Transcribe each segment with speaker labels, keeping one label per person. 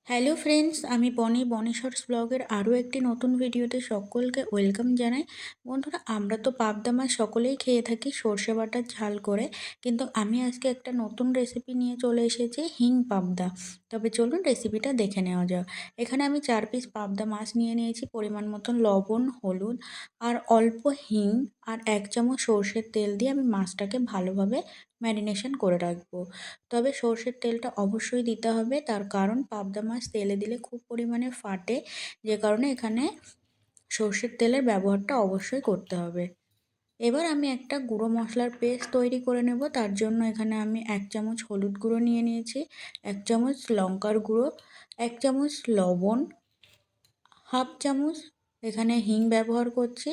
Speaker 1: Hello friends, আমি বনি shorts ব্লগের আরও একটি নতুন ভিডিওতে সকলকে ওয়েলকাম জানাই। বন্ধুরা, আমরা তো পাবদা মাছ সকলেই খেয়ে থাকি সর্ষে বাটার ঝাল করে, কিন্তু আমি আজকে একটা নতুন রেসিপি নিয়ে চলে এসেছি, হিং পাবদা। তবে চলুন রেসিপিটা দেখে নেওয়া যাক। এখানে আমি 4 পিস পাবদা মাছ নিয়ে নিয়েছি, পরিমাণ মতন লবণ, হলুদ আর অল্প হিং আর 1 চামচ সর্ষের তেল দিয়ে আমি মাছটাকে ভালোভাবে ম্যারিনেশন করে রাখবো। তবে সর্ষের তেলটা অবশ্যই দিতে হবে, তার কারণ পাবদা মাছ তেলে দিলে খুব পরিমাণে ফাটে, যে কারণে এখানে সর্ষের তেলের ব্যবহারটা অবশ্যই করতে হবে। এবার আমি একটা গুঁড়ো মশলার পেস্ট তৈরি করে নেব। তার জন্য এখানে আমি 1 চামচ হলুদ গুঁড়ো নিয়ে নিয়েছি, 1 চামচ লঙ্কার গুঁড়ো, 1 চামচ লবণ, হাফ চামচ এখানে হিং ব্যবহার করছি,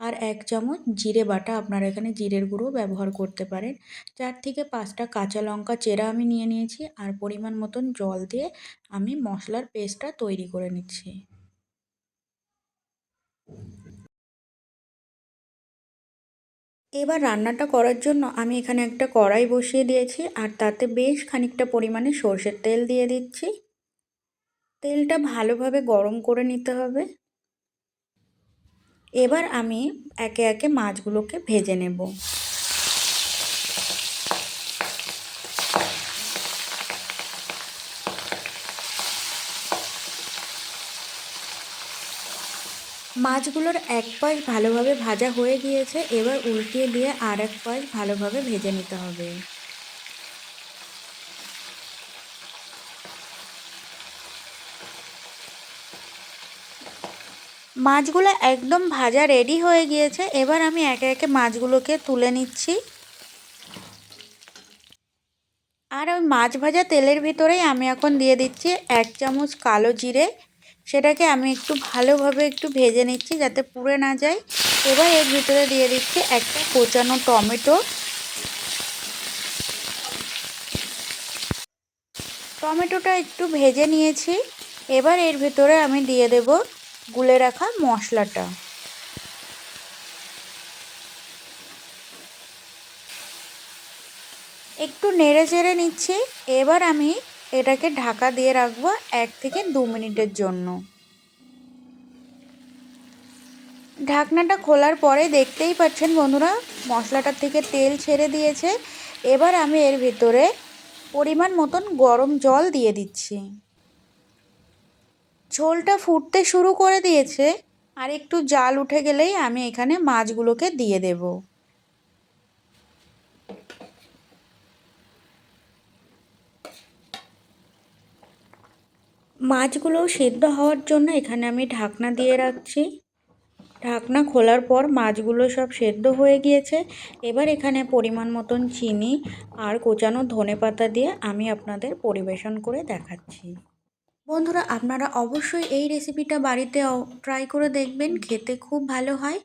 Speaker 1: আর 1 চামচ জিরে বাটা। আপনারা এখানে জিরের গুঁড়ো ব্যবহার করতে পারেন। 4 থেকে 5টা কাঁচা লঙ্কা চেরা আমি নিয়ে নিয়েছি, আর পরিমাণ মতন জল দিয়ে আমি মশলার পেস্টটা তৈরি করে নিচ্ছি। এবার রান্নাটা করার জন্য আমি এখানে একটা কড়াই বসিয়ে দিয়েছি, আর তাতে বেশ খানিকটা পরিমাণে সর্ষের তেল দিয়ে দিচ্ছি। তেলটা ভালোভাবে গরম করে নিতে হবে। এবার আমি একে একে মাছগুলোকে ভেজে নেব। মাছগুলোর এক পাশ ভালোভাবে ভাজা হয়ে গিয়েছে, এবার উল্টিয়ে দিয়ে আর এক পাশ ভালোভাবে ভেজে নিতে হবে। মাছগুলো একদম ভাজা রেডি হয়ে গিয়েছে। এবার আমি একে একে মাছগুলোকে তুলে নিচ্ছি, আর ওই মাছ ভাজা তেলের ভিতরেই আমি এখন দিয়ে দিচ্ছি 1 চামচ কালো জিরে। সেটাকে আমি একটু ভালোভাবে একটু ভেজে নিচ্ছি যাতে পুড়ে না যায়। এবার এর ভিতরে দিয়ে দিচ্ছি একটা কোচানো টমেটো। টমেটোটা একটু ভেজে নিয়েছি। এবার এর ভিতরে আমি দিয়ে দেব গুলে রাখা মশলাটা। একটু নেড়ে চেড়ে নিচ্ছি। এবার আমি এটাকে ঢাকা দিয়ে রাখবো 1 থেকে 2 মিনিটের জন্য। ঢাকনাটা খোলার পরে দেখতেই পাচ্ছেন বন্ধুরা, মশলাটার থেকে তেল ছেড়ে দিয়েছে। এবার আমি এর ভিতরে পরিমাণ মতন গরম জল দিয়ে দিচ্ছি। ঝোলটা ফুটতে শুরু করে দিয়েছে, আর একটু জাল উঠে গেলেই আমি এখানে মাছগুলোকে দিয়ে দেব। মাছগুলো সেদ্ধ হওয়ার জন্য এখানে আমি ঢাকনা দিয়ে রাখছি। ঢাকনা খোলার পর মাছগুলো সব সেদ্ধ হয়ে গিয়েছে। এবার এখানে পরিমাণ মতন চিনি আর কোচানো ধনেপাতা দিয়ে আমি আপনাদের পরিবেশন করে দেখাচ্ছি। বন্ধুরা, আপনারা অবশ্যই এই রেসিপিটা বাড়িতে ট্রাই করে দেখবেন, খেতে খুব ভালো হয়।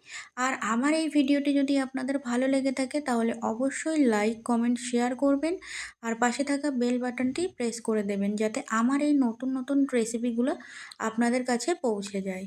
Speaker 1: আর আমার এই ভিডিওটি যদি আপনাদের ভালো লেগে থাকে তাহলে অবশ্যই লাইক, কমেন্ট, শেয়ার করবেন, আর পাশে থাকা বেল বাটনটি প্রেস করে দেবেন যাতে আমার এই নতুন নতুন রেসিপিগুলো আপনাদের কাছে পৌঁছে যায়।